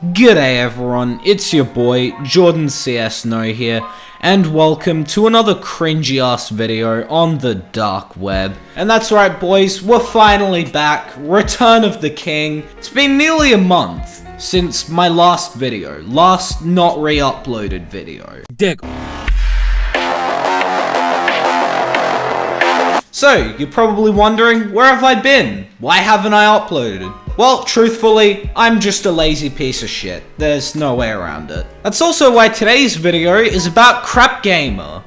G'day everyone, it's your boy, Jordan CS No here, and welcome to another cringy ass video on the dark web. And that's right boys, we're finally back, Return of the King. It's been nearly a month since my last video, last not re-uploaded video. Dick. So, you're probably wondering, where have I been? Why haven't I uploaded? Well, truthfully, I'm just a lazy piece of shit. There's no way around it. That's also why today's video is about Crap Gamer.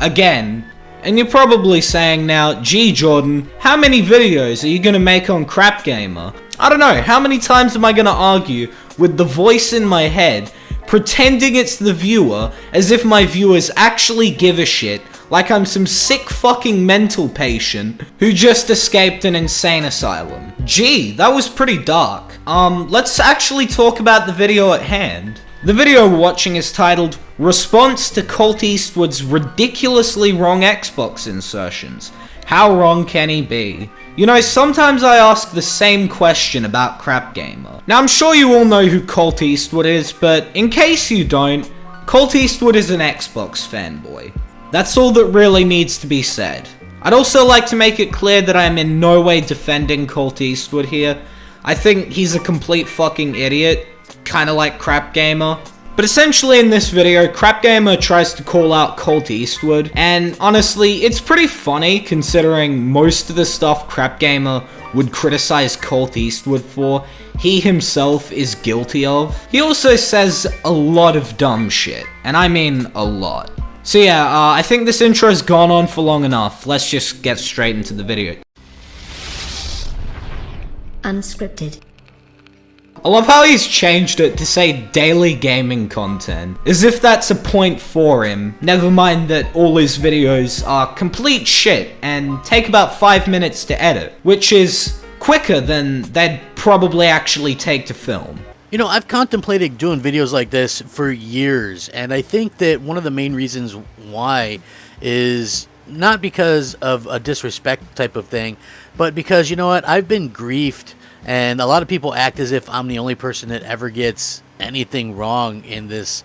Again. And you're probably saying now, gee Jordan, how many videos are you gonna make on Crap Gamer? I don't know, how many times am I gonna argue with the voice in my head, pretending it's the viewer, as if my viewers actually give a shit, like I'm some sick fucking mental patient who just escaped an insane asylum. Gee, that was pretty dark. Let's actually talk about the video at hand. The video we're watching is titled, Response to Colt Eastwood's Ridiculously Wrong Xbox Insertions. How wrong can he be? You know, sometimes I ask the same question about Crap Gamer. Now I'm sure you all know who Colt Eastwood is, but in case you don't, Colt Eastwood is an Xbox fanboy. That's all that really needs to be said. I'd also like to make it clear that I am in no way defending Colt Eastwood here. I think he's a complete fucking idiot, kinda like Crap Gamer. But essentially in this video, Crap Gamer tries to call out Colt Eastwood, and honestly, it's pretty funny considering most of the stuff Crap Gamer would criticize Colt Eastwood for, he himself is guilty of. He also says a lot of dumb shit, and I mean a lot. So yeah, I think this intro has gone on for long enough. Let's just get straight into the video. Unscripted. I love how he's changed it to say daily gaming content, as if that's a point for him. Never mind that all his videos are complete shit and take about 5 minutes to edit, which is quicker than they'd probably actually take to film. You know, I've contemplated doing videos like this for years, and I think that one of the main reasons why is not because of a disrespect type of thing, but because, you know what, I've been griefed, and a lot of people act as if I'm the only person that ever gets anything wrong in this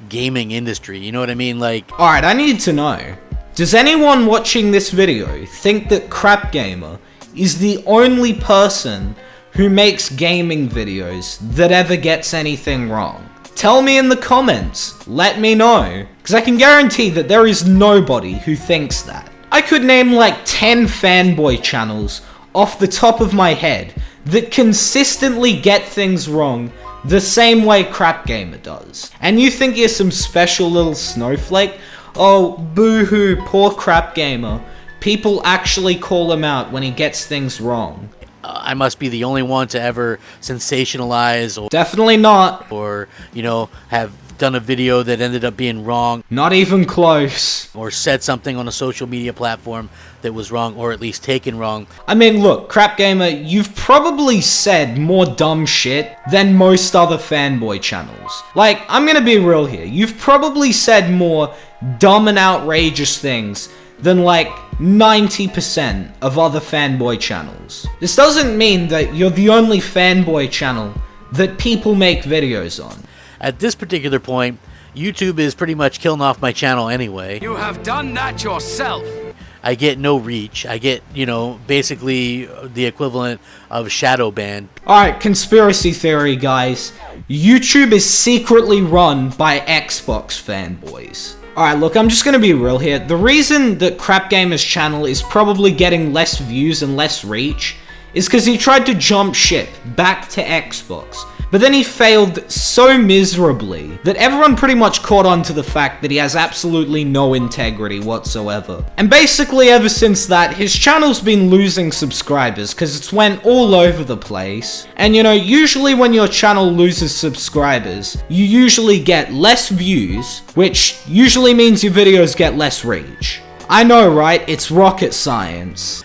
gaming industry, you know what I mean? Like, alright, I need to know, does anyone watching this video think that Crap Gamer is the only person who makes gaming videos that ever gets anything wrong? Tell me in the comments, let me know, because I can guarantee that there is nobody who thinks that. I could name like 10 fanboy channels off the top of my head that consistently get things wrong the same way Crap Gamer does. And you think you're some special little snowflake? Oh, boo-hoo, poor Crap Gamer. People actually call him out when he gets things wrong. I must be the only one to ever sensationalize or definitely not. Or, you know, have done a video that ended up being wrong. Not even close. Or said something on a social media platform that was wrong, or at least taken wrong. I mean, look, Crap Gamer, you've probably said more dumb shit than most other fanboy channels. Like, I'm gonna be real here. You've probably said more dumb and outrageous things than like 90% of other fanboy channels. This doesn't mean that you're the only fanboy channel that people make videos on. At this particular point, YouTube is pretty much killing off my channel anyway. You have done that yourself. I get no reach. I get, you know, basically the equivalent of shadow ban. Alright, conspiracy theory guys. YouTube is secretly run by Xbox fanboys. Alright, look, I'm just gonna be real here. The reason that Crap Gamer's channel is probably getting less views and less reach is because he tried to jump ship back to Xbox. But then he failed so miserably that everyone pretty much caught on to the fact that he has absolutely no integrity whatsoever. And basically ever since that, his channel's been losing subscribers because it's went all over the place. And you know, usually when your channel loses subscribers, you usually get less views, which usually means your videos get less reach. I know, right? It's rocket science.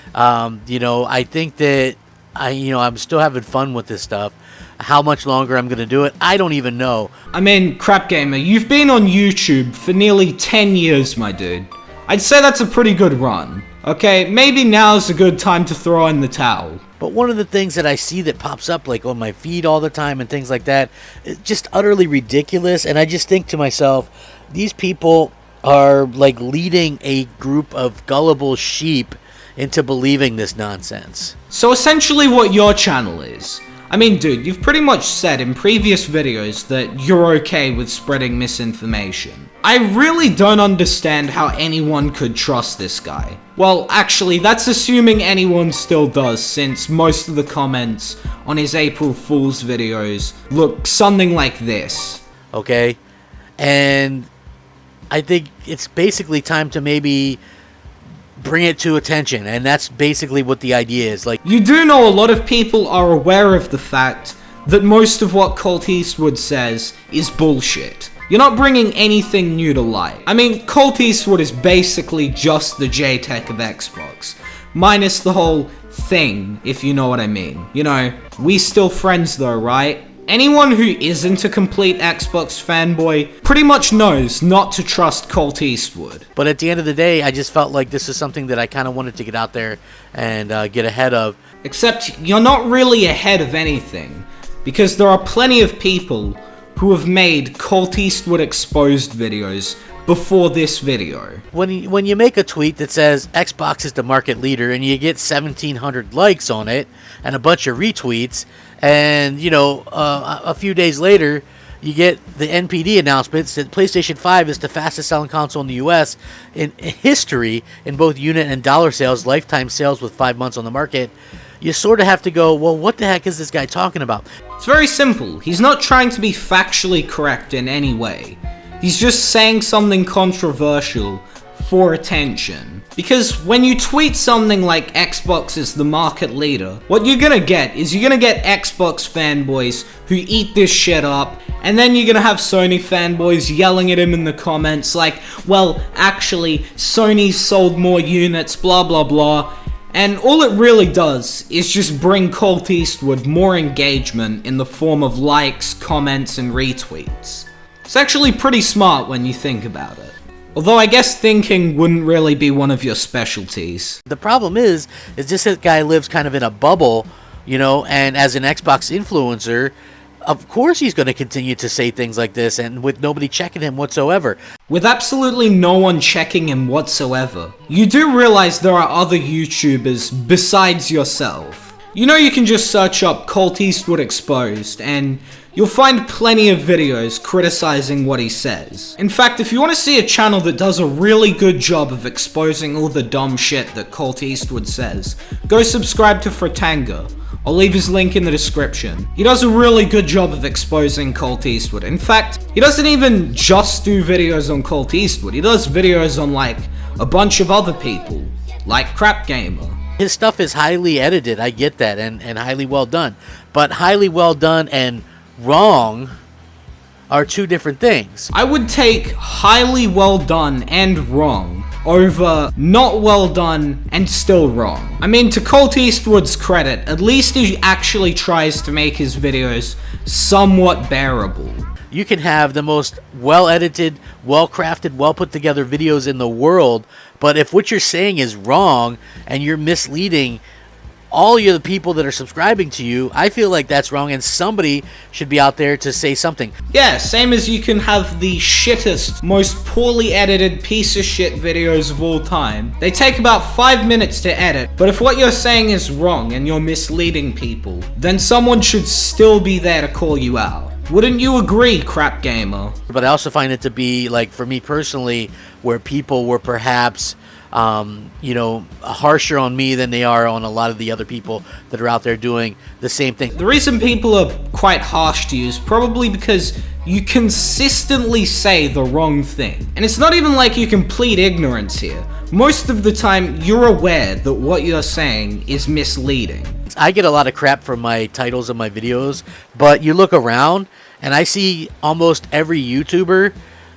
You know, I think that I'm still having fun with this stuff. How much longer I'm gonna do it, I don't even know. I mean, Crap Gamer, you've been on YouTube for nearly 10 years, my dude. I'd say that's a pretty good run. Okay, maybe now's a good time to throw in the towel. But one of the things that I see that pops up like on my feed all the time and things like that, is just utterly ridiculous. And I just think to myself, these people are like leading a group of gullible sheep into believing this nonsense. So essentially what your channel is. I mean, dude, you've pretty much said in previous videos that you're okay with spreading misinformation. I really don't understand how anyone could trust this guy. Well, actually, that's assuming anyone still does, since most of the comments on his April Fool's videos look something like this. Okay? And I think it's basically time to maybe bring it to attention, and that's basically what the idea is. Like, you do know a lot of people are aware of the fact that most of what Colt Eastwood says is bullshit. You're not bringing anything new to light. I mean, Colt Eastwood is basically just the JTech of Xbox, minus the whole thing, if you know what I mean. You know, we still friends though, right? Anyone who isn't a complete Xbox fanboy pretty much knows not to trust Colt Eastwood. but at the end of the day, I just felt like this is something that I kind of wanted to get out there and get ahead of. Except you're not really ahead of anything, because there are plenty of people who have made Colt Eastwood exposed videos before this video. When you make a tweet that says Xbox is the market leader and you get 1,700 likes on it and a bunch of retweets, and you know a few days later you get the NPD announcements that PlayStation 5 is the fastest selling console in the US in history in both unit and dollar sales, lifetime sales with 5 months on the market, you sort of have to go, well, what the heck is this guy talking about? It's very simple. He's not trying to be factually correct in any way. He's just saying something controversial for attention. Because when you tweet something like Xbox is the market leader, what you're gonna get is you're gonna get Xbox fanboys who eat this shit up, and then you're gonna have Sony fanboys yelling at him in the comments like, well, actually, Sony's sold more units, blah blah blah. And all it really does is just bring Colt Eastwood more engagement in the form of likes, comments, and retweets. It's actually pretty smart when you think about it. Although I guess thinking wouldn't really be one of your specialties. The problem is this guy lives kind of in a bubble, you know, and as an Xbox influencer, of course he's going to continue to say things like this and with nobody checking him whatsoever. With absolutely no one checking him whatsoever. You do realize there are other YouTubers besides yourself. You know, you can just search up Colt Eastwood Exposed and you'll find plenty of videos criticizing what he says. In fact, if you want to see a channel that does a really good job of exposing all the dumb shit that Colt Eastwood says, go subscribe to Fratanga. I'll leave his link in the description. He does a really good job of exposing Colt Eastwood. In fact, he doesn't even just do videos on Colt Eastwood. He does videos on like a bunch of other people, like Crap Gamer. His stuff is highly edited, I get that, and highly well done. But highly well done and wrong are two different things. I would take highly well done and wrong over not well done and still wrong. I mean, to Colt Eastwood's credit, at least he actually tries to make his videos somewhat bearable. You can have the most well-edited, well-crafted, well-put-together videos in the world, but if what you're saying is wrong and you're misleading all the people that are subscribing to you, I feel like that's wrong and somebody should be out there to say something. Yeah, same as you can have the shittest, most poorly edited piece of shit videos of all time. They take about 5 minutes to edit, but if what you're saying is wrong and you're misleading people, then someone should still be there to call you out. Wouldn't you agree, Crap Gamer? But I also find it to be, like, for me personally, where people were perhaps you know, harsher on me than they are on a lot of the other people that are out there doing the same thing. The reason people are quite harsh to you is probably because you consistently say the wrong thing. And it's not even like you can plead ignorance here. Most of the time, you're aware that what you're saying is misleading. I get a lot of crap from my titles of my videos, but you look around and I see almost every YouTuber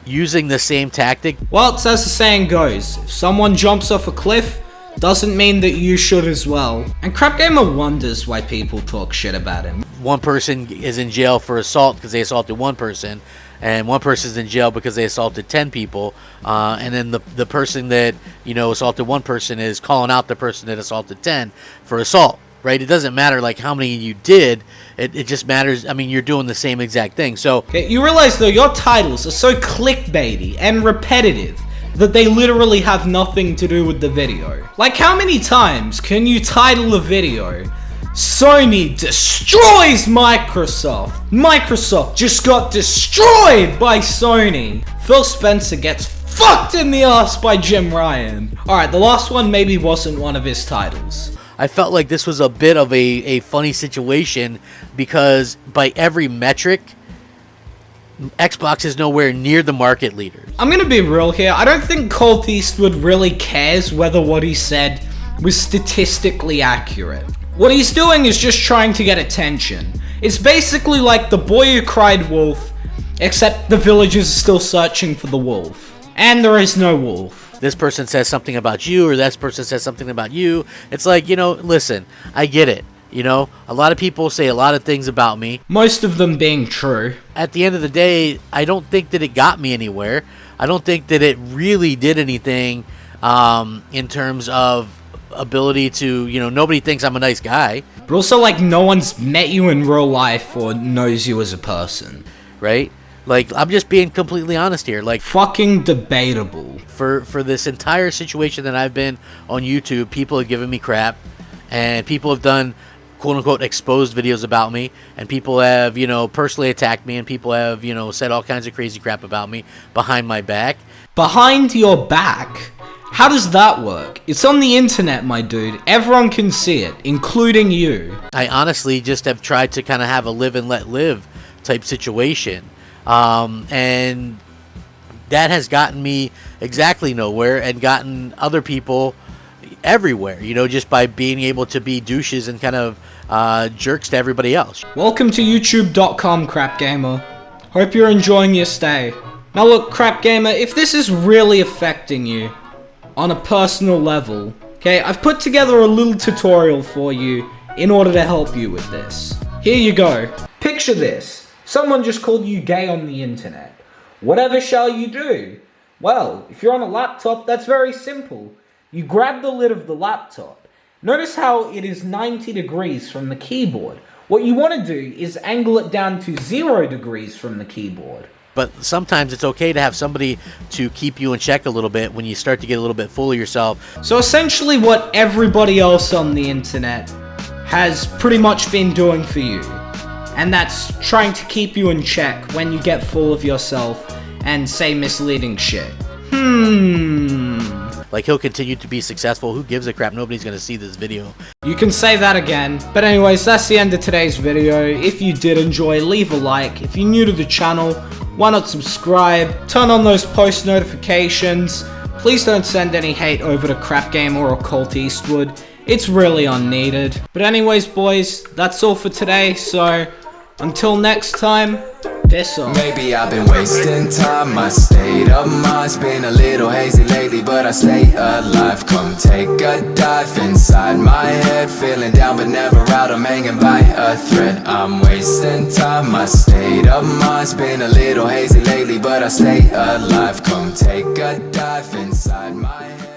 using the same tactic. Well, it's as the saying goes, if someone jumps off a cliff, doesn't mean that you should as well. And Crap Gamer wonders why people talk shit about him. one person is in jail for assault because they assaulted one person, and one person's in jail because they assaulted 10 people, and then the person that, you know, assaulted one person is calling out the person that assaulted 10 for assault, right? It doesn't matter like how many you did. It just matters. I mean, you're doing the same exact thing. So Okay, you realize though your titles are so clickbaity and repetitive that they literally have nothing to do with the video. Like, how many times can you title a video, Sony destroys Microsoft? Microsoft just got destroyed by Sony. Phil Spencer gets fucked in the ass by Jim Ryan. Alright, the last one maybe wasn't one of his titles. I felt like this was a bit of a funny situation because by every metric, Xbox is nowhere near the market leader. I'm gonna be real here, I don't think Colt Eastwood really cares whether what he said was statistically accurate. What he's doing is just trying to get attention. It's basically like The Boy Who Cried Wolf, except the villagers are still searching for the wolf. And there is no wolf. This person says something about you, or that person says something about you. It's like, you know, listen, I get it. You know, a lot of people say a lot of things about me. Most of them being true. At the end of the day, I don't think that it got me anywhere. I don't think that it really did anything in terms of ability to, you know, nobody thinks I'm a nice guy. But also, like, no one's met you in real life or knows you as a person. Right? Like, I'm just being completely honest here. Like, Fucking debatable. for this entire situation that I've been on YouTube, people have given me crap, and people have done quote-unquote exposed videos about me, and people have, you know, personally attacked me, and people have, you know, said all kinds of crazy crap about me behind my back. Behind your back? How does that work? It's on the internet, my dude. Everyone can see it, including you. I honestly just have tried to kind of have a live and let live type situation, and that has gotten me exactly nowhere and gotten other people everywhere, you know, just by being able to be douches and kind of jerks to everybody else. Welcome to youtube.com, Crap Gamer. Hope you're enjoying your stay. Now look, Crap Gamer, if this is really affecting you on a personal level, okay, I've put together a little tutorial for you in order to help you with this. Here you go. Picture this. Someone just called you gay on the internet. Whatever shall you do? Well, if you're on a laptop, that's very simple. You grab the lid of the laptop. Notice how it is 90 degrees from the keyboard. What you want to do is angle it down to 0 degrees from the keyboard. But sometimes it's okay to have somebody to keep you in check a little bit when you start to get a little bit full of yourself. So essentially what everybody else on the internet has pretty much been doing for you. And that's trying to keep you in check when you get full of yourself and say misleading shit. Like, he'll continue to be successful. Who gives a crap? Nobody's gonna see this video. You can say that again. But anyways, that's the end of today's video. If you did enjoy, leave a like. If you're new to the channel, why not subscribe? Turn on those post notifications. Please don't send any hate over to Crap Gamer or Colt Eastwood. It's really unneeded. But anyways, boys, that's all for today. So, until next time, piss off. Maybe I've been wasting time. My state of mind's been a little hazy lately, but I stay alive. Come take a dive inside my head. Feeling down but never out, I'm hanging by a thread. I'm wasting time. My state of mind's been a little hazy lately, but I stay alive. Come take a dive inside my head.